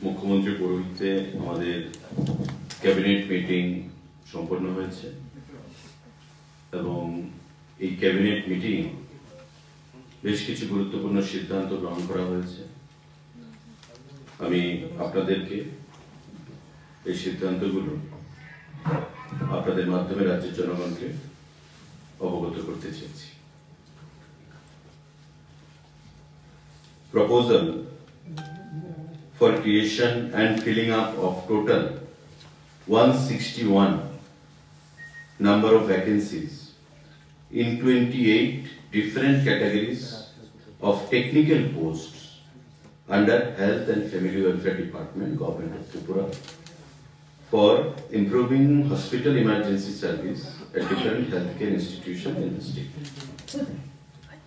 মুখ্যমন্ত্রী পৌরহিত্যে আমাদের ক্যাবিনেট মিটিং সম্পন্ন হয়েছে এবং এই ক্যাবিনেট মিটিং বেশ কিছু গুরুত্বপূর্ণ সিদ্ধান্ত গ্রহণ করা হয়েছে। আমি আপনাদেরকে এই সিদ্ধান্তগুলো আপনাদের মাধ্যমে রাজ্যের জনগণকে অবগত করতে চেয়েছি। Proposal for creation and filling up of total 161 number of vacancies in 28 different categories of technical posts under Health and Family Welfare Department, Government of Tripura, for improving hospital emergency service at different healthcare institutions in the state.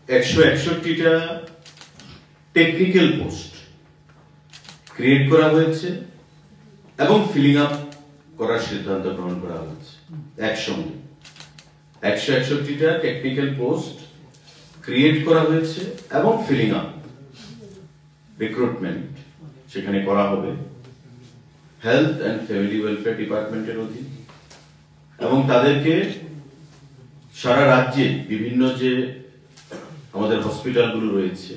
161টা technical post create করা হয়েছে এবং filling up করার সিদ্ধান্ত গ্রহণ করা হয়েছে। একসঙ্গে 161টা টেকনিক্যাল পোস্ট ক্রিয়েট করা হয়েছে এবং ফিলিং আপ রিক্রুটমেন্ট সেখানে করা হবে হেলথ অ্যান্ড ফ্যামিলি ওয়েলফেয়ার ডিপার্টমেন্টের অধীন এবং তাদেরকে সারা রাজ্যে বিভিন্ন যে আমাদের হসপিটালগুলো রয়েছে,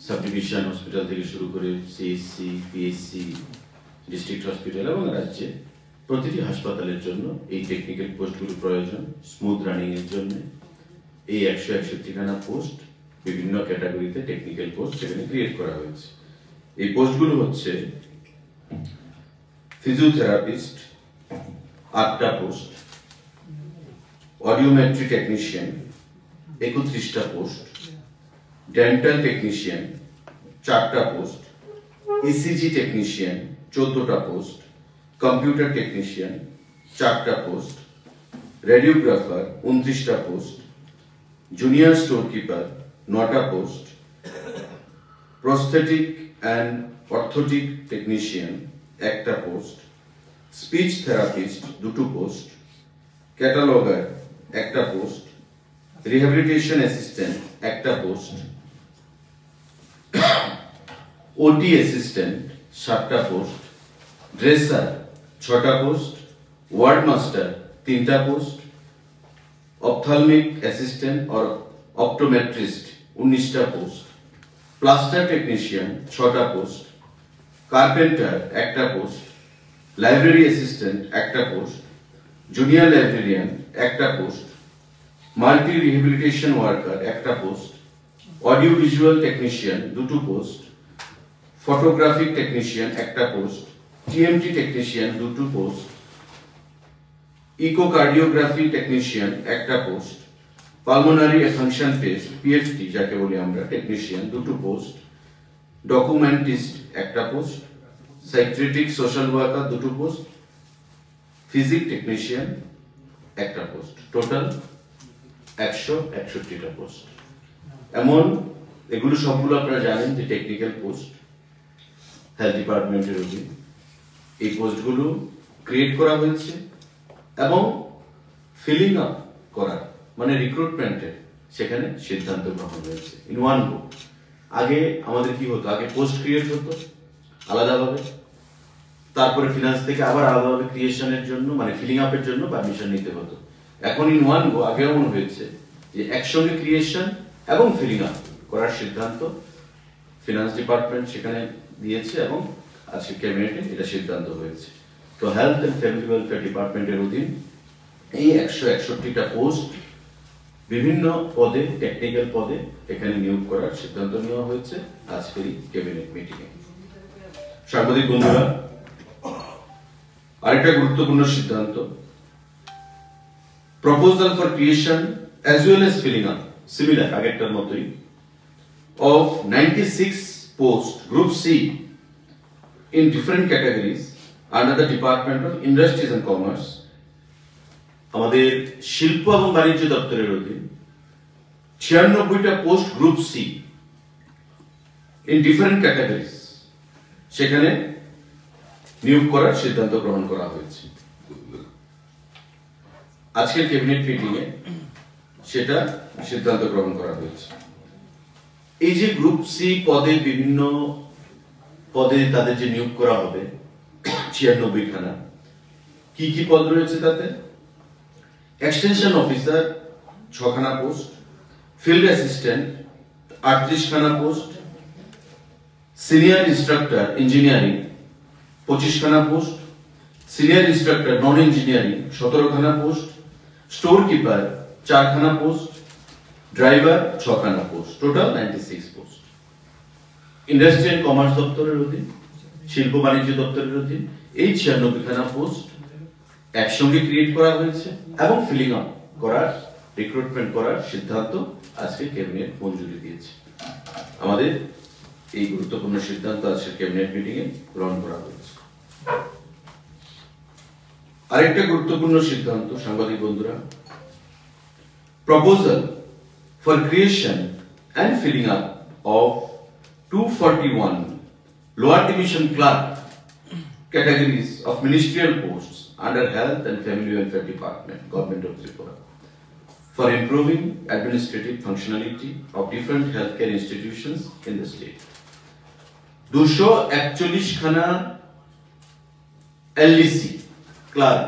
সাব ডিভিশন হসপিটাল থেকে শুরু করে সিএসসি, পিএসসি, ডিস্ট্রিক্ট হসপিটাল এবং রাজ্যে প্রতিটি হাসপাতালের জন্য এই টেকনিক্যাল পোস্টগুলো প্রয়োজন স্মুথ রানিং এর জন্য। এই 161খানা পোস্ট বিভিন্ন ক্যাটাগরিতে টেকনিক্যাল পোস্ট সেখানে ক্রিয়েট করা হয়েছে। এই পোস্টগুলো হচ্ছে ফিজিওথেরাপিস্ট 8টা পোস্ট, অডিওমেট্রি টেকনিশিয়ান 31টা পোস্ট, ডেন্টাল টেকনিশিয়ান 4টা পোস্ট, ইসিজি টেকনিশিয়ান 14টা পোস্ট, কম্পিউটার টেকনিশিয়ান 4টা পোস্ট, রেডিওগ্রাফার 29টা পোস্ট, জুনিয়র স্টোর কিপার 9টা post, prosthetic and orthotic technician 1টা পোস্ট, স্পিচ থেরাপিস্ট 2টো পোস্ট, ক্যাটালগার 1টা পোস্ট, রিহ্যাবিলিটেশন অ্যাসিস্ট্যান্ট 1টা পোস্ট, ওটি অ্যাসিস্ট্যান্ট 7টা পোস্ট, ড্রেসার 6টা পোস্ট, ওয়ার্ড মাস্টার 3টা post, ophthalmic assistant or optometrist 19টা পোস্ট, প্লাস্টার টেকনিশিয়ান 6টা post, carpenter 1টা post, library assistant 1টা পোস্ট, জুনিয়র লাইব্রেরিয়ান 1টা পোস্ট, মাল্টি রিহ্যাবিলিটেশন ওয়ার্কার 1টা post, audio visual technician 2টো post, photographic technician 1টা post, TMT technician 2টো post, echocardiography technician 1টা post, pulmonary function test PFT যাকে বলি আমরা টেকনিশিয়ান 2টো পোস্ট, ডকুমেন্টিস্ট 1টা পোস্ট, সাইকিয়াট্রিক সোশ্যাল ওয়ার্কার 2টো পোস্ট, ফিজিক টেকনিশিয়ান 1টা পোস্ট, টোটাল 161টা পোস্ট। এমন এগুলো সবগুলো আপনারা জানেন যে টেকনিক্যাল পোস্ট হেলথ ডিপার্টমেন্টের অধীন। এই পোস্টগুলো ক্রিয়েট করা হয়েছে এবং ফিলিং আপ করার মানে রিক্রুটমেন্টের সেখানে সিদ্ধান্ত গ্রহণ হয়েছে ইন ওয়ান গো। আগে আমাদের কি হতো, আগে পোস্ট ক্রিয়েট হতো আলাদাভাবে, তারপরে ফিনান্স থেকে আবার আলাদাভাবে ক্রিয়েশনের জন্য মানে ফিলিং আপের জন্য পারমিশন নিতে হতো। এখন ইন ওয়ান গো আগে এমন হয়েছে যে একসঙ্গে ক্রিয়েশন এবং ফিলিং আপ করার সিদ্ধান্ত ফিনান্স ডিপার্টমেন্ট সেখানে দিয়েছে এবং আজকে ক্যাবিনেটে এটা সিদ্ধান্ত হয়েছে। তো হেলথ এন্ড ফ্যামিলি ওয়েলফেয়ার ডিপার্টমেন্টের অধীন এই 161টা পোস্ট বিভিন্ন পদে টেকনিক্যাল পদে এখানে নিয়োগ করার সিদ্ধান্ত নেওয়া হয়েছে আজকের এই ক্যাবিনেট মিটিংয়ে। সাংবাদিক বন্ধুরা, আরেকটা গুরুত্বপূর্ণ সিদ্ধান্ত, proposal for creation as well as filling up similar আগেরটার মতোই of 96 post group C in different categories under the Department of Industries and Commerce আমাদের শিল্প এবং বাণিজ্য দপ্তরের অধীন 96টা post group C in different categories সেখানে নিয়োগ করার সিদ্ধান্ত গ্রহণ করা হয়েছে আজকের ক্যাবিনেট মিটিংয়ে। সেটা সিদ্ধান্ত গ্রহণ করা হয়েছে। এই যে গ্রুপ সি পদে বিভিন্ন পদে তাদের যে নিয়োগ করা হবে 96 খানা। কি কি পদ রয়েছে তাতে? এক্সটেনশন অফিসার 6 খানা পোস্ট, ফিল্ড অ্যাসিস্ট্যান্ট 38 খানা পোস্ট, সিনিয়র ইনস্ট্রাক্টর ইঞ্জিনিয়ারিং 25 খানা পোস্ট, সিনিয়র ইনস্ট্রাক্টর নন ইঞ্জিনিয়ারিং 17 খানা পোস্ট, স্টোর কিপার 4 খানা পোস্ট, ড্রাইভার 6 খানা post, total 96 post. Industry and commerce দপ্তরের অধীন, শিল্প বাণিজ্য দপ্তরের অধীন এই 96 খানা পোস্ট একসঙ্গে ক্রিয়েট করা হয়েছে এবং ফিলিং আপ করার, রিক্রুটমেন্ট করার সিদ্ধান্ত আজকে ক্যাবিনেট মঞ্জুরি দিয়েছে। আমাদের এই গুরুত্বপূর্ণ সিদ্ধান্ত আজকে ক্যাবিনেট মিটিং এ গ্রহণ করা হয়েছে। আরেকটা গুরুত্বপূর্ণ সিদ্ধান্ত সাংবাদিক বন্ধুরা, proposal for creation and filling up of 241 lower division clerk categories of ministerial posts under Health and Family Welfare Department, Government of Tripura, for improving administrative functionality of different healthcare institutions in the state. 241 খানা LDC clerk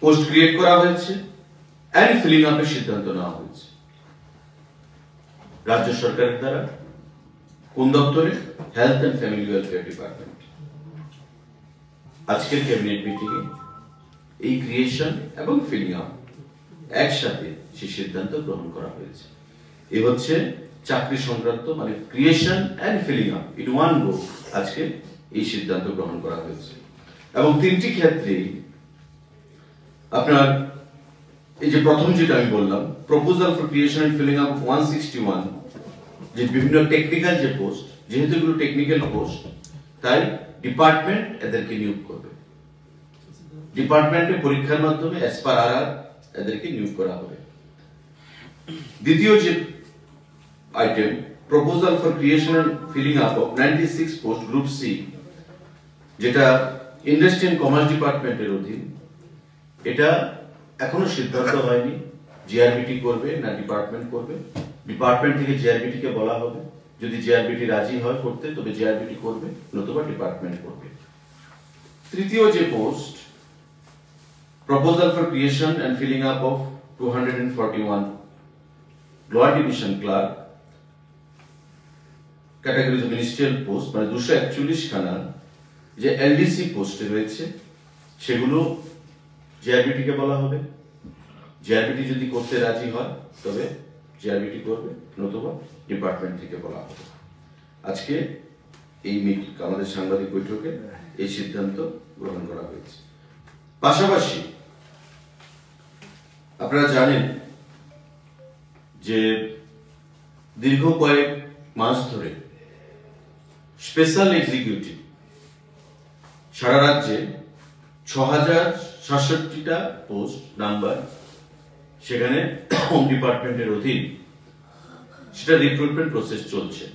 post create করা হয়েছে and feeling আপের সিদ্ধান্ত নেওয়া হয়েছে রাজ্য সরকারের দ্বারা। কোন দপ্তরে? Health and family welfare department. আজকের ক্যাবিনেট মিটিং এ এই ক্রিয়েশন এবং ফিলিং আপ একসাথে সেই সিদ্ধান্ত গ্রহণ করা হয়েছে। এই হচ্ছে চাকরি সংক্রান্ত, মানে creation and filling up in one go আজকে এই সিদ্ধান্ত গ্রহণ করা হয়েছে। এবং তিনটি ক্ষেত্রে আপনার এই যে প্রথম যেটা আমি বললাম, proposal for creation and filling up 161, যে বিভিন্ন টেকনিক্যাল যে পোস্ট, যেহেতু এগুলো টেকনিক্যাল পোস্ট তাই ডিপার্টমেন্ট এদেরকে নিয়োগ করবে। ডিপার্টমেন্টে পরীক্ষার মাধ্যমে অ্যাজ পার আরআর এদেরকে নিয়োগ করা হবে। দ্বিতীয় যে item, proposal for creation and filling up of 96 post group C, যেটা ইন্ডাস্ট্রি এন্ড কমার্স ডিপার্টমেন্টের অধীন। এটা এখনো সিদ্ধান্ত হয়নি জিআরবিটি করবে না ডিপার্টমেন্ট করবে। ডিপার্টমেন্ট থেকে জিআরবিটি কে বলা হবে, যদি জিআরবিটি রাজি হয় করতে তবে জিআরবিটি করবে, নতুবা ডিপার্টমেন্ট করবে। তৃতীয় যে post, proposal for creation and filling up of 241 lower division clerk categories of ministerial post, মানে 241 খানা যে এলডিসি পোস্টে রয়েছে সেগুলো জিআরবিটি কে বলা হবে। জিআরবিটি যদি করতে রাজি হয় তবে জিআরবিটি করবে, নতুবা ডিপার্টমেন্ট থেকে বলা হবে। আজকে এই আমাদের সাংবাদিক বৈঠকে এই সিদ্ধান্ত গ্রহণ করা হয়েছে। পাশাপাশি আপনারা জানেন যে দীর্ঘ কয়েক মাস ধরে স্পেশাল এক্সিকিউটিভ সারা রাজ্যে 6067টা পোস্ট নাম্বার সেখানে হোম ডিপার্টমেন্টের অধীন, সেটা রিক্রুটমেন্ট প্রসেস চলছে।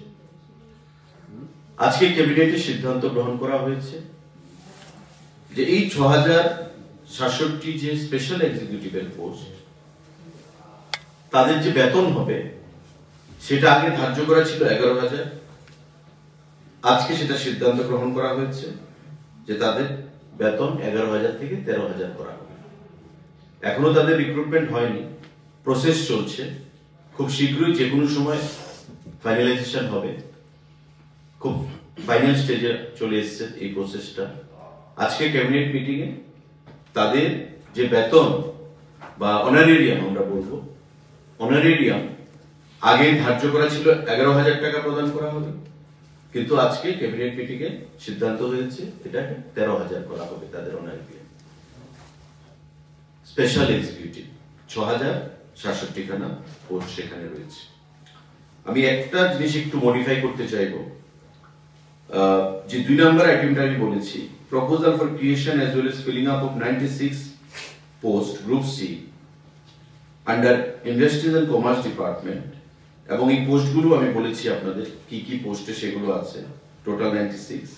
আজকে ক্যাবিনেটে সিদ্ধান্ত গ্রহণ করা হয়েছে যে এই 6067 যে স্পেশাল এক্সিকিউটিভের পোস্ট, তাদের যে বেতন হবে সেটা আগে ধার্য করা ছিল 11,000। আজকে সেটা সিদ্ধান্ত গ্রহণ করা হয়েছে যে তাদের বেতন 11,000 থেকে 13,000 করা হবে। এখনো তাদের রিক্রুটমেন্ট হয়নি, প্রসেস চলছে। খুব শীঘ্রই যে কোনো সময় ফাইনালাইজেশন হবে। খুব ফাইনাল স্টেজে চলে এসেছে এই প্রসেসটা। আজকে ক্যাবিনেট মিটিং এ তাদের যে বেতন বা অনারেরিয়াম আমরা বলবো, অনারেরিয়াম আগে ধার্য করা ছিল 11,000 টাকা প্রদান করা হবে, কিন্তু আজকে ক্যাবিনেট মিটিং এ সিদ্ধান্ত হয়েছে এটাকে 13,000 করা হবে তাদের অনারেরিয়াম। স্পেশাল এক্সিকিউটিভ 6067 খানা পোস্ট সেখানে রয়েছে। আমি একটা জিনিস একটু মডিফাই করতে চাইবো, যে 2 নম্বর আইটেমটা আমি বলেছি, proposal for creation as well as filling up of 96 post group C under industries and commerce department, এবং এই পোস্টগুলো আমি বলেছি আপনাদের কি কি পোস্টে সেগুলো আছে, টোটাল 96।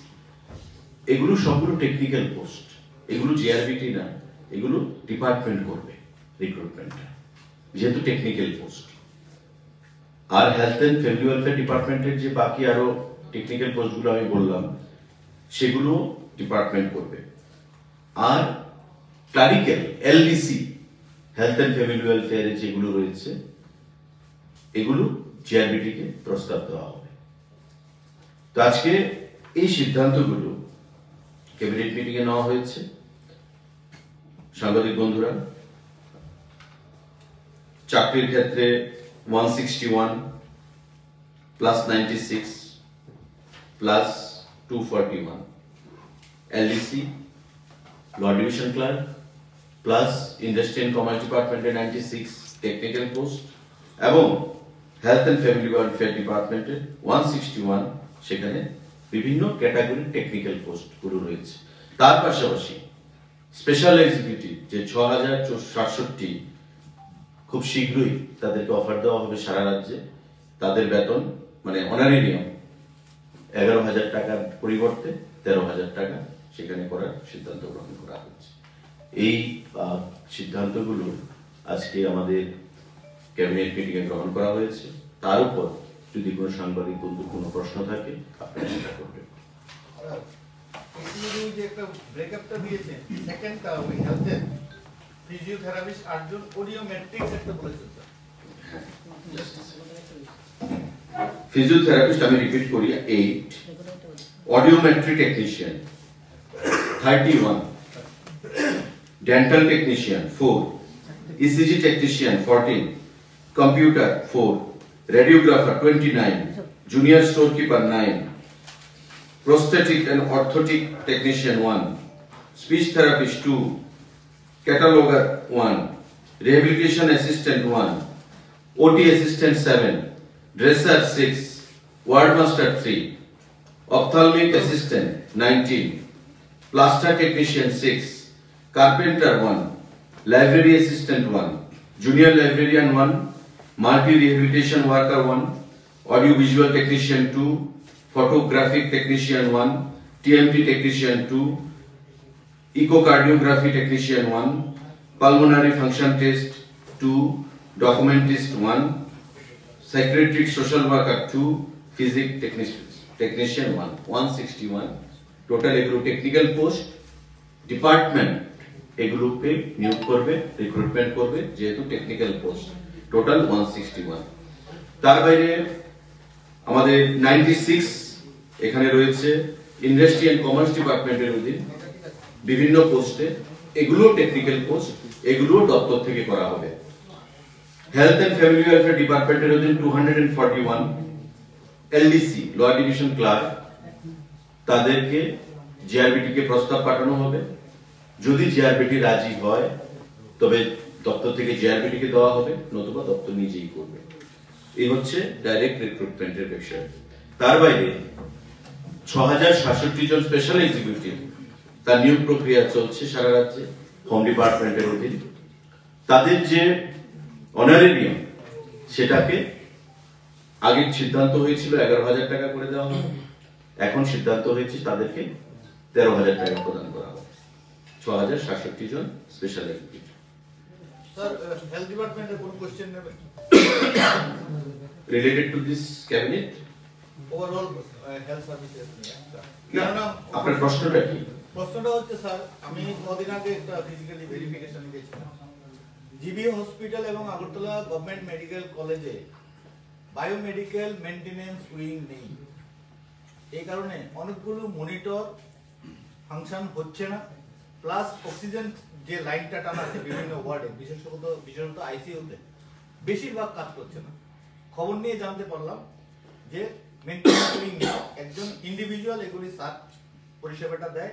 এগুলো সবগুলো টেকনিক্যাল পোস্ট, এগুলো জিআরবিটি না, এগুলো ডিপার্টমেন্ট করবে রিক্রুটমেন্টটা, যেহেতু টেকনিক্যাল পোস্ট। আর হেলথ এন্ড ফ্যামিলি ওয়েলফেয়ার ডিপার্টমেন্টের যে বাকি আরো টেকনিক্যাল পোস্টগুলো আমি বললাম সেগুলো ডিপার্টমেন্ট করবে। আর clerical LDC health and family ওয়েলফেয়ারে যেগুলো রয়েছে এগুলো জিআরবিটিকে প্রস্তাব দেওয়া হবে। তো আজকে এই সিদ্ধান্তগুলো ক্যাবিনেট মিটিং এ নেওয়া হয়েছে। সাংবাদিক বন্ধুরা, চাকরির ক্ষেত্রে 161 plus 96 plus 241, LDC lower division clerk plus industry and commerce ডিপার্টমেন্টে 96 টেকনিক্যাল পোস্ট এবং হেলথ এন্ড ফ্যামিলি ওয়েলফেয়ার ডিপার্টমেন্টে 161 সেখানে বিভিন্ন ক্যাটাগরির টেকনিক্যাল পোস্ট গুলো রয়েছে। তার পাশাপাশি স্পেশাল এক্সিকিউটিভ যে 6067 খুব শীঘ্রই তাদেরকে অফার দেওয়া হবে সারা রাজ্যে। তাদের বেতন মানে অনারেরিয়াম 11,000 টাকার পরিবর্তে 13,000 টাকা সেখানে করার সিদ্ধান্ত গ্রহণ করা হয়েছে। এই সিদ্ধান্তগুলো আজকে আমাদের ক্যাবিনেট মিটিং এ গ্রহণ করা হয়েছে। তার উপর যদি কোনো সাংবাদিক বন্ধুর কোনো প্রশ্ন থাকে আপনারা সেটা করবেন। যে একটা ব্রেকআপটা দিয়েছেন সেকেন্ডটা ওই হেলথের ফিজিওথেরাপিস্ট 8 জন অডিওমেট্রিক্স একটা বলেছেন স্যার। ফিজিওথেরাপিস্ট আমি রিপিট করি 8, audiometry technician 31, dental technician 4, ECG technician 14, computer 4, radiographer 29, junior store keeper 9, prosthetic and orthotic technician 1, speech therapist 2, cataloger 1, rehabilitation assistant 1, OT assistant 7, dresser 6, ward master 3, ophthalmic assistant 19, plaster technician 6, carpenter 1, library assistant 1, junior librarian 1, multi rehabilitation worker 1, audio visual technician 2, photographic technician 1, TMT technician 2, echocardiography technician 1, pulmonary function test 2, documentist 1, psychiatric social worker 2, physics technician 1, 161 total এগুলো technical post. Department এগুলোকে নিয়োগ করবে, recruitment করবে যেহেতু technical post, total 161। তার বাইরে আমাদের 96 এখানে রয়েছে ইন্ডাস্ট্রি এন্ড কমার্স ডিপার্টমেন্টের অধীন বিভিন্ন পোস্টে, এগুলো টেকনিক্যাল পোস্ট, এগুলো দপ্তর থেকে করা হবে। হেলথ এন্ড ফ্যামিলি ওয়েলফেয়ার ডিপার্টমেন্টের অধীন 241, এলডিসি ল ডিভিশন ক্লার্ক তাদেরকে জিআরবিটি কে প্রস্তাব পাঠানো হবে। যদি জিআরবিটি রাজি হয় তবে দপ্তর থেকে জিআরবিটি কে দেওয়া হবে, নতুবা দপ্তর নিজেই করবে। এই হচ্ছে ডাইরেক্ট রিক্রুটমেন্টের বিষয়। তার বাইরে 6067 জন স্পেশাল এক্সিকিউটিভ তার নিয়োগ প্রক্রিয়া চলছে সারা রাজ্যে হোম ডিপার্টমেন্টের অধীন। তাদের যে অনারেরিয়াম সেটাকে আগে সিদ্ধান্ত হয়েছিল 11,000 টাকা করে দেওয়া হবে, এখন সিদ্ধান্ত হয়েছে তাদেরকে 13,000 টাকা প্রদান করা হবে। 6067 জন স্পেশাল এক্সিকিউটিভ। স্যার হেলথ ডিপার্টমেন্টে কোন কোশ্চেন নেবে related to this cabinet overall health services নিয়ে? না, আপনার প্রশ্নটা কি? প্রশ্নটা হচ্ছে স্যার, আমি কদিন আগে একটা ফিজিক্যালি ভেরিফিকেশন গেছিলাম। জিবি হসপিটাল এবং আগরতলা গভর্নমেন্ট মেডিকেল কলেজে বায়োমেডিক্যাল মেইনটেনেন্স উইং নেই। এই কারণে অনেকগুলো মনিটর ফাংশন হচ্ছে না, প্লাস অক্সিজেন যে লাইনটা টানা আছে বিভিন্ন ওয়ার্ডে, বিশেষত আইসিইউতে বেশিরভাগ কাজ করছে না। খবর নিয়ে জানতে পারলাম যে মেইনটেনেন্স উইং একজন ইন্ডিভিজুয়াল এগুলি সার্চ পরিষেবাটা দেয়,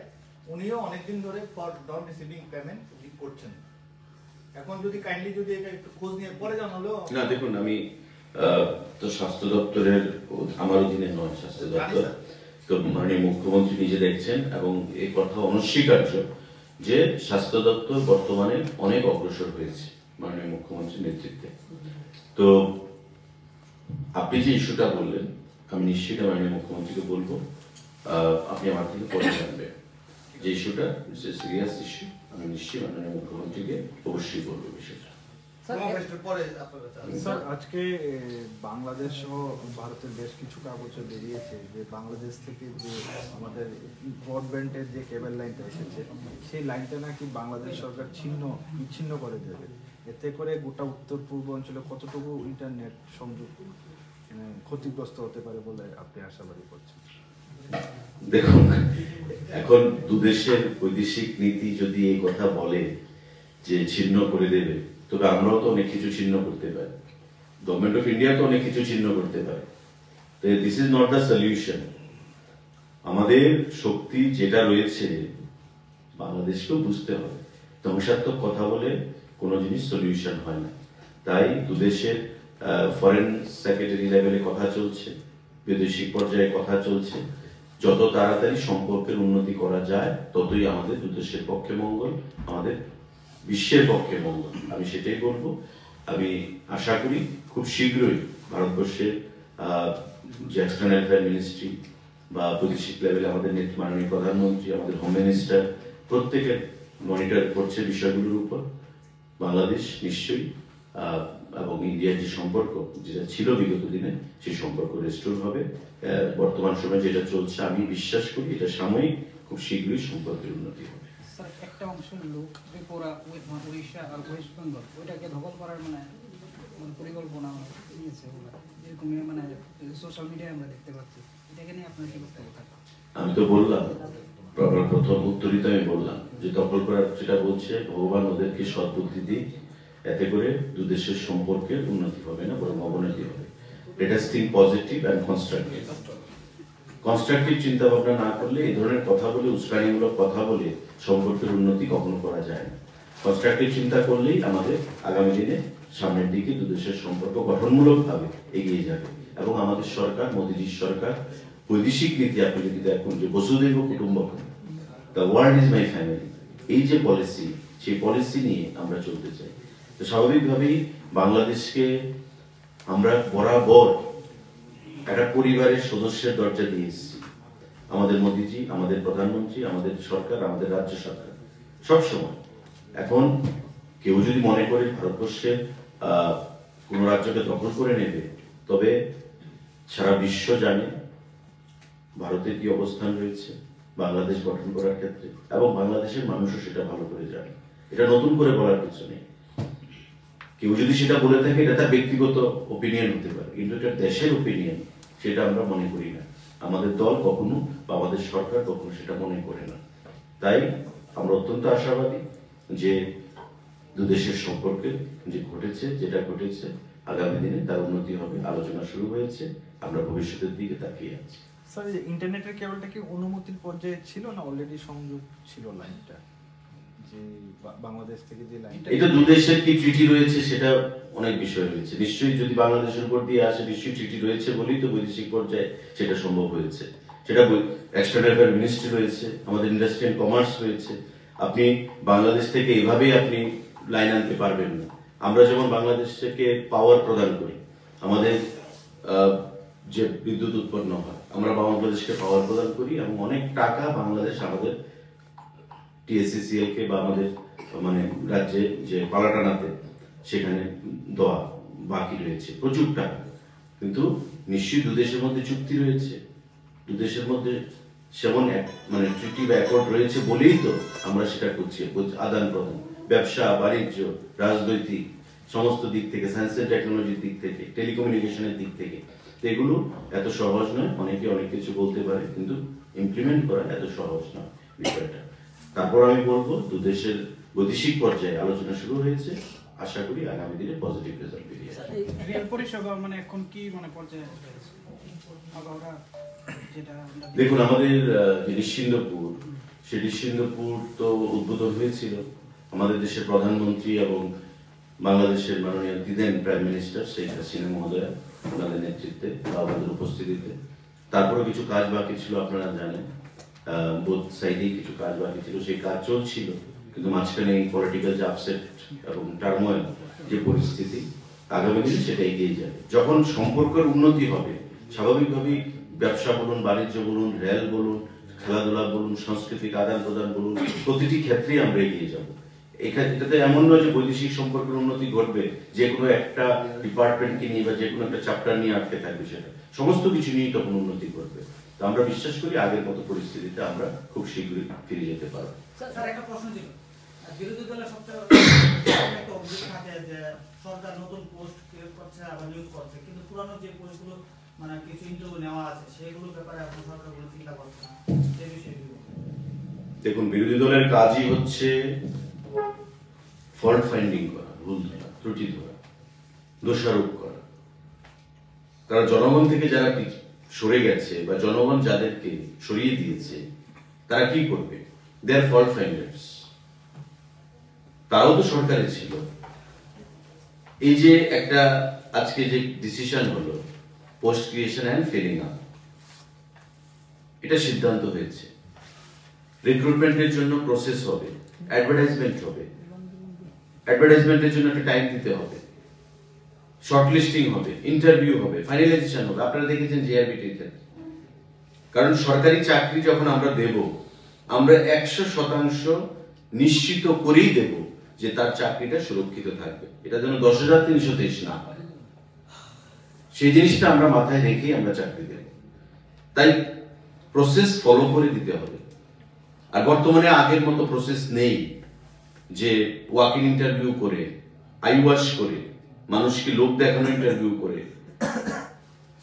উনিও অনেকদিন ধরে ফর নন রিসিভিং পেমেন্ট করছেন। এখন যদি কাইন্ডলি যদি এটা একটু খোঁজ নিয়ে পরে জানালো। না দেখুন, আমি তো স্বাস্থ্য দপ্তরের আমার অধীনে নয় স্বাস্থ্য দপ্তর, তো মাননীয় মুখ্যমন্ত্রী নিজে দেখছেন এবং এই কথা অনস্বীকার্য যে স্বাস্থ্য দপ্তর বর্তমানে অনেক অগ্রসর হয়েছে মাননীয় মুখ্যমন্ত্রীর নেতৃত্বে। তো আপনি যে ইস্যুটা বললেন আমি নিশ্চয়ই মাননীয় মুখ্যমন্ত্রীকে বলবো, আপনি আমার থেকে পরে জানবেন যে ইস্যুটা সিরিয়াস ইস্যু, আমি নিশ্চয়ই মাননীয় মুখ্যমন্ত্রীকে অবশ্যই বলবো বিষয়টা। সমাবেশের পরে আপনারা চান। স্যার আজকে বাংলাদেশ ও ভারতের বেশ কিছু কাগজে বেরিয়েছে যে বাংলাদেশ থেকে যে আমাদের ব্রডব্যান্ডের যে কেবল লাইনটা এসেছে সেই লাইনটা নাকি বাংলাদেশ সরকার বিচ্ছিন্ন করে দেবে। এতে করে গোটা উত্তর পূর্ব অঞ্চলে কতটুকু ইন্টারনেট সংযোগ ক্ষতিগ্রস্ত হতে পারে বলে আপনি আশাবাদী করছেন? দেখুন, এখন দুদেশের বৈদেশিক নীতি যদি এই কথা বলে যে ছিন্ন করে দেবে, তবে আমরাও তো অনেক কিছু ছিন্ন করতে পারি, গভর্নমেন্ট অফ ইন্ডিয়া তো অনেক কিছু ছিন্ন করতে পারে। তো this is not the solution. আমাদের শক্তি যেটা রয়েছে বাংলাদেশকেও বুঝতে হবে। ধ্বংসাত্মক কথা বলে কোনো জিনিস সলিউশন হয় না। তাই দুদেশের ফরেন সেক্রেটারি লেভেলে কথা চলছে, বৈদেশিক পর্যায়ে কথা চলছে। যত তাড়াতাড়ি সম্পর্কের উন্নতি করা যায় ততই আমাদের দুদেশের পক্ষে মঙ্গল, আমাদের বিশ্বের পক্ষে মঙ্গল। আমি সেটাই বলবো। আমি আশা করি খুব শীঘ্রই ভারতবর্ষের যে এক্সটার্নাল অ্যাফেয়ার মিনিস্ট্রি বা বৈদেশিক লেভেলে আমাদের মাননীয় প্রধানমন্ত্রী, আমাদের হোম মিনিস্টার প্রত্যেকে মনিটর করছে বিষয়গুলোর উপর। বাংলাদেশ নিশ্চয়ই এবং ইন্ডিয়ার যে সম্পর্ক যেটা ছিল বিগত দিনে সেই সম্পর্ক রেস্টোর হবে। বর্তমান সময়ে যেটা চলছে আমি বিশ্বাস করি এটা সাময়িক, খুব শীঘ্রই সম্পর্কের উন্নতি হবে। একটা অংশের লোক ত্রিপুরা, উড়িষ্যা আর ওয়েস্ট বেঙ্গল ওইটাকে দখল করার পরিকল্পনা নিয়েছে এরকম সোশ্যাল মিডিয়ায় আমরা দেখতে পাচ্ছি। এটাকে নিয়ে আপনার কি বক্তব্য থাকে? আমি তো বললাম, প্রথম উত্তরিত আমি বললাম যে দখল করার যেটা বলছে ভগবান ওদেরকে সদ্বুদ্ধি দিক, এতে করে দুদেশের সম্পর্কের উন্নতি হবে না বরং অবনতি হবে। Let us think positive and constructive. Constructive চিন্তা ভাবনা না করলে, এই ধরনের কথা বলে, উস্কানিমূলক কথা বলে সম্পর্কের উন্নতি কখনো করা যায় না। কনস্ট্রাকটিভ চিন্তা করলেই আমাদের আগামী দিনে সামনের দিকে দুদেশের সম্পর্ক গঠনমূলকভাবে এগিয়ে যাবে। এবং আমাদের সরকার, মোদীজির সরকার বৈদেশিক নীতি আপনি যদি দেখুন যে বসুধৈব কুটুম্বকম, the world is my family, এই যে পলিসি, সেই পলিসি নিয়ে আমরা চলতে চাই। তো স্বাভাবিকভাবেই বাংলাদেশকে আমরা বরাবর একটা পরিবারের সদস্যের দরজা দিয়ে এসেছি। আমাদের মোদীজি, আমাদের প্রধানমন্ত্রী, আমাদের সরকার, আমাদের রাজ্য সরকার সবসময়। এখন কেউ যদি মনে করে ভারতবর্ষের কোন রাজ্যকে দখল করে নেবে, তবে সারা বিশ্ব জানে ভারতের কি অবস্থান রয়েছে বাংলাদেশ গঠন করার ক্ষেত্রে, এবং বাংলাদেশের মানুষও সেটা ভালো করে জানে। এটা নতুন করে বলার কিছু নেই। কেউ যদি সেটা বলে থাকে এটা তার ব্যক্তিগত ওপিনিয়ন হতে পারে, কিন্তু এটা দেশের ওপিনিয়ন, সেটা আমরা মনে করি না। আমাদের দল কখনো বা আমাদের সরকার কখনো সেটা মনে করে না। তাই আমরা অত্যন্ত আশাবাদী যে দুদেশের সম্পর্কে যে ঘটেছে, যেটা ঘটেছে আগামী দিনে তার উন্নতি হবে। আলোচনা শুরু হয়েছে, আমরা ভবিষ্যতের দিকে তাকিয়ে আছি। স্যার, ইন্টারনেটের কেবলটা কি অনুমতির পর্যায়ে ছিল না অলরেডি সংযোগ ছিল লাইনটা, যে বাংলাদেশ থেকে যে লাইনটা? এটা দুদেশের কি ট্রিটি রয়েছে সেটা অনেক বিষয় রয়েছে। নিশ্চয়ই যদি বাংলাদেশের উপর দিয়ে আসে, নিশ্চয়ই ট্রিটি রয়েছে বলেই তো বৈদেশিক পর্যায়ে সেটা সম্ভব হয়েছে। সেটা এক্সটার্নাল অ্যাফেয়ার মিনিস্ট্রি রয়েছে, আমাদের ইন্ডাস্ট্রি এন্ড কমার্স রয়েছে। আপনি বাংলাদেশ থেকে এভাবেই আপনি লাইন আনতে পারবেন না। আমরা যেমন বাংলাদেশ থেকে পাওয়ার প্রদান করি, আমাদের যে বিদ্যুৎ উৎপন্ন হয়, আমরা বাংলাদেশকে পাওয়ার প্রদান করি এবং অনেক টাকা বাংলাদেশ আমাদের টিএসসিসিএল কে বা আমাদের রাজ্যে যে পালাটানাতে সেখানে দেওয়া বাকি রয়েছে প্রচুর টাকা। কিন্তু নিশ্চয়ই দুদেশের মধ্যে চুক্তি রয়েছে, দুদেশের মধ্যে সেমন ট্রিটি বা অ্যাকর্ড রয়েছে বলেই তো আমরা সেটা করছি। আদান প্রদান, ব্যবসা বাণিজ্য, রাজনৈতিক সমস্ত দিক থেকে, সায়েন্স এন্ড টেকনোলজির দিক থেকে, টেলিকমিউনিকেশনের দিক থেকে, তো এগুলো এত সহজ নয়। অনেকে অনেক কিছু বলতে পারে, কিন্তু ইমপ্লিমেন্ট করা এত সহজ নয় বিষয়টা। তারপর আমি বলবো দুদেশের বৈদেশিক পর্যায়ে আলোচনা শুরু হয়েছে, আশা করি আগামী দিনে পজিটিভ রেজাল্ট বেরিয়ে আসবে। রেল পরিষেবা এখন কি পর্যায়ে দেখুন, আমাদের যে নিশ্চিন্দপুর, সেই নিশ্চিন্দপুর তো উদ্বোধন হয়েছিল আমাদের দেশের প্রধানমন্ত্রী এবং বাংলাদেশের মাননীয় দিদেন প্রাইম মিনিস্টার শেখ হাসিনা মহোদয়া, ওনাদের নেতৃত্বে বা আমাদের উপস্থিতিতে। তারপরে কিছু কাজ বাকি ছিল, আপনারা জানেন, বোথ সাইডেই কিছু কাজ বাকি ছিল, সেই কাজ চলছিল। কিন্তু মাঝখানে এই পলিটিক্যাল যে আপসেট এবং টার্মোয়েল যে পরিস্থিতি, আগামী দিনে সেটা এগিয়ে যাবে। যখন সম্পর্কের উন্নতি হবে, স্বাভাবিকভাবেই ব্যবসা বলুন, বাণিজ্য বলুন, রেল বলুন, খেলাধুলা বলুন, সাংস্কৃতিক আদান প্রদান বলুন, প্রতিটি ক্ষেত্রেই আমরা এগিয়ে যাব। এটাতে এমন নয় যে বৈদেশিক সম্পর্কের উন্নতি ঘটবে যে কোনো একটা ডিপার্টমেন্টকে নিয়ে বা যে কোনো একটা চ্যাপ্টার নিয়ে আটকে থাকবে, সেটা সমস্ত কিছু নিয়েই তখন উন্নতি ঘটবে। তো আমরা বিশ্বাস করি আগের মতো পরিস্থিতিতে আমরা খুব শীঘ্রই ফিরে যেতে পারবো। স্যার একটা প্রশ্ন ছিল, বিরোধী দলের সবচেয়ে একটা অভিযোগ থাকে যে সরকার নতুন পোস্ট ক্রিয়েট করছে আবার নিয়োগ করছে, কিন্তু পুরানো যে পোস্টগুলো মানে কিছু ইন্টারভিউ নেওয়া আছে সেগুলোর ব্যাপারে আপনার সরকার কোনো চিন্তা করছে না, সেই বিষয়ে কি বলবেন? দেখুন, বিরোধী দলের কাজই হচ্ছে ফল্ট ফাইন্ডিং করা, ভুল ধরা, ত্রুটি ধরা, দোষারোপ করা। কারণ জনগণ থেকে যারা সরে গেছে বা জনগণ যাদেরকে সরিয়ে দিয়েছে তারা কি করবে? দে আর ফল্ট ফাইন্ডার্স। তারাও তো সরকারে ছিল। এই যে একটা আজকে যে ডিসিশন হলো post creation and filling up, এটা সিদ্ধান্ত হয়েছে। রিক্রুটমেন্টের জন্য প্রসেস হবে, অ্যাডভার্টাইজমেন্ট হবে, অ্যাডভার্টাইজমেন্টের জন্য একটা টাইম দিতে হবে, শর্টলিস্টিং হবে, ইন্টারভিউ হবে, ফাইনালাইজেশন হবে। আপনারা দেখেছেন জিআরবিটির ক্ষেত্রে। কারণ সরকারি চাকরি যখন আমরা দেব, আমরা 100% নিশ্চিত করেই দেব যে তার চাকরিটা সুরক্ষিত থাকবে। এটা যেন 10,323 না হয়, সেই জিনিসটা আমরা মাথায় রেখেই আমরা চাকরি দেব। তাই প্রসেস ফলো করে দিতে হবে। আর বর্তমানে আগের মতো প্রসেস নেই যে ওয়াক ইন ইন্টারভিউ করে, আই ওয়াশ করে, মানুষকে লোক দেখানো ইন্টারভিউ করে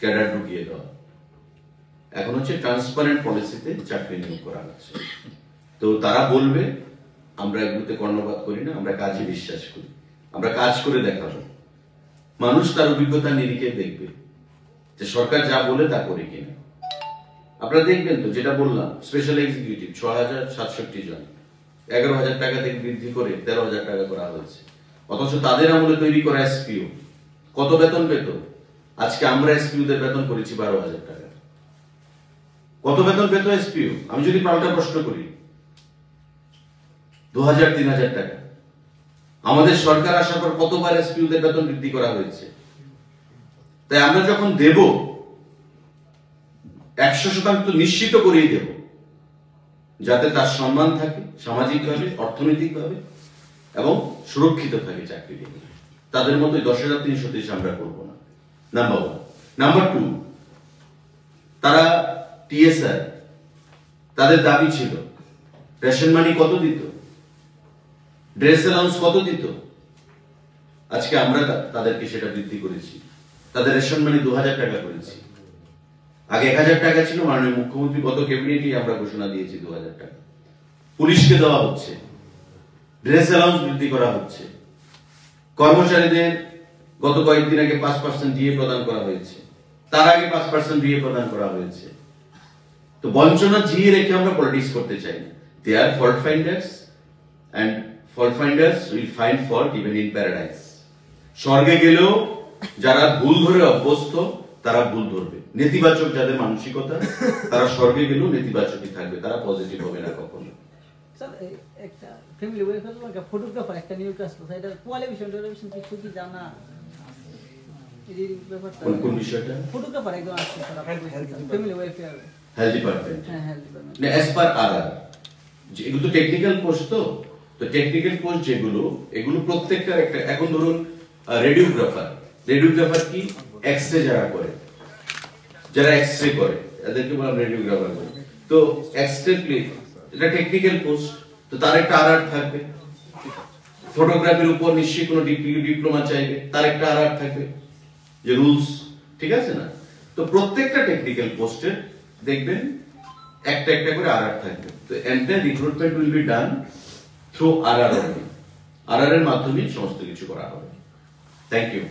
ক্যাডার ঢুকিয়ে দেওয়া। এখন হচ্ছে ট্রান্সপারেন্ট পলিসিতে চাকরি নিয়োগ করা হচ্ছে। তো তারা বলবে, আমরা এগুলোতে কর্ণপাত করি না, আমরা কাজে বিশ্বাস করি, আমরা কাজ করে দেখাবো। মানুষ তার অভিজ্ঞতা নিরিখে দেখবে যে সরকার যা বলে তা করে কিনা। আপনারা দেখবেন তো, যেটা বললাম, স্পেশাল এক্সিকিউটিভ 6,067 জন, 11,000 টাকা থেকে বৃদ্ধি করে 13,000 টাকা করা হয়েছে। অথচ তাদের আমলে তৈরি করা এসপিও কত বেতন পেত? আজকে আমরা এসপিওদের বেতন করেছি 12,000 টাকা। কত বেতন পেত এসপিও? আমি যদি পাল্টা প্রশ্ন করি, 2,000-3,000 টাকা। আমাদের সরকার আসার পর কতবার এসপিওদের বেতন বৃদ্ধি করা হয়েছে? তাই আমরা যখন দেব 100% নিশ্চিত করেই দেব যাতে তার সম্মান থাকে সামাজিকভাবে, অর্থনৈতিকভাবে এবং সুরক্ষিত থাকে চাকরি। তাদের মতোই 10,323 আমরা করবো না, নাম্বার 1। নাম্বার 2, তারা টিএসআর, তাদের দাবি ছিল রেশন মানি কত দিত, ড্রেস অ্যালাউন্স কত দিত। আজকে আমরা তাদেরকে সেটা বৃদ্ধি করেছি। তাদের রেশন মানি 2,000 টাকা করেছি। আগে 1,000 টাকা ছিল, মাননীয় মুখ্যমন্ত্রী গত ক্যাবিনেটে আমরা ঘোষণা দিয়েছি 2,000 টাকা। পুলিশকে দেওয়া হচ্ছে, ড্রেস অ্যালাউন্স বৃদ্ধি করা হচ্ছে। কর্মচারীদের গত কয়েকদিন আগে 5% ডিএ প্রদান করা হয়েছে, তার আগে 5% ডিএ প্রদান করা হয়েছে। তো বঞ্চনা জিয়ে রেখে আমরা পলিটিক্স করতে চাই না। They are fault finders and fault finders will find fault even in paradise. স্বর্গে গেলেও যারা ভুল ধরে অভ্যস্ত তারা ভুল ধরবে। নেতিবাচক যাদের মানসিকতা, তারা স্বর্গে গেলেও নেতিবাচকই থাকবে, তারা পজিটিভ হবে না কখনো। স্যার, একটা ফ্যামিলি ওয়েলফেয়ার লাগে ফটোগ্রাফার একটা নিয়োগ আসলো, এটা কোয়ালিফিকেশন টেলিভিশন কিছু কি জানা এই ব্যাপারটা? কোন বিষয়টা? ফটোগ্রাফার একদম আসছে sir, family welfare, health department. হ্যাঁ হেলথ ডিপার্টমেন্ট। না, অ্যাজ পার আরআর, এগুলো তো টেকনিক্যাল পোস্ট। তো টেকনিক্যাল পোস্ট যেগুলো, এগুলো প্রত্যেকটা একটা। এখন ধরুন রেডিওগ্রাফার, রেডিওগ্রাফার কি এক্সরে যারা করে, যারা এক্সরে করে এদেরকে বলা রেডিওগ্রাফার বলে। তো এক্সরে এটা টেকনিক্যাল পোস্ট, তো তার একটা আরআর থাকবে। ফটোগ্রাফির উপর নিশ্চয়ই কোনো ডিগ্রি ডিপ্লোমা চাইবে, তার একটা আরআর থাকবে, যে রুলস, ঠিক আছে না? তো প্রত্যেকটা টেকনিক্যাল পোস্টে দেখবেন একটা একটা করে আরআর থাকবে। তো entire recruitment will be done through RR. RR এর মাধ্যমে সমস্ত কিছু করা হবে। Thank you.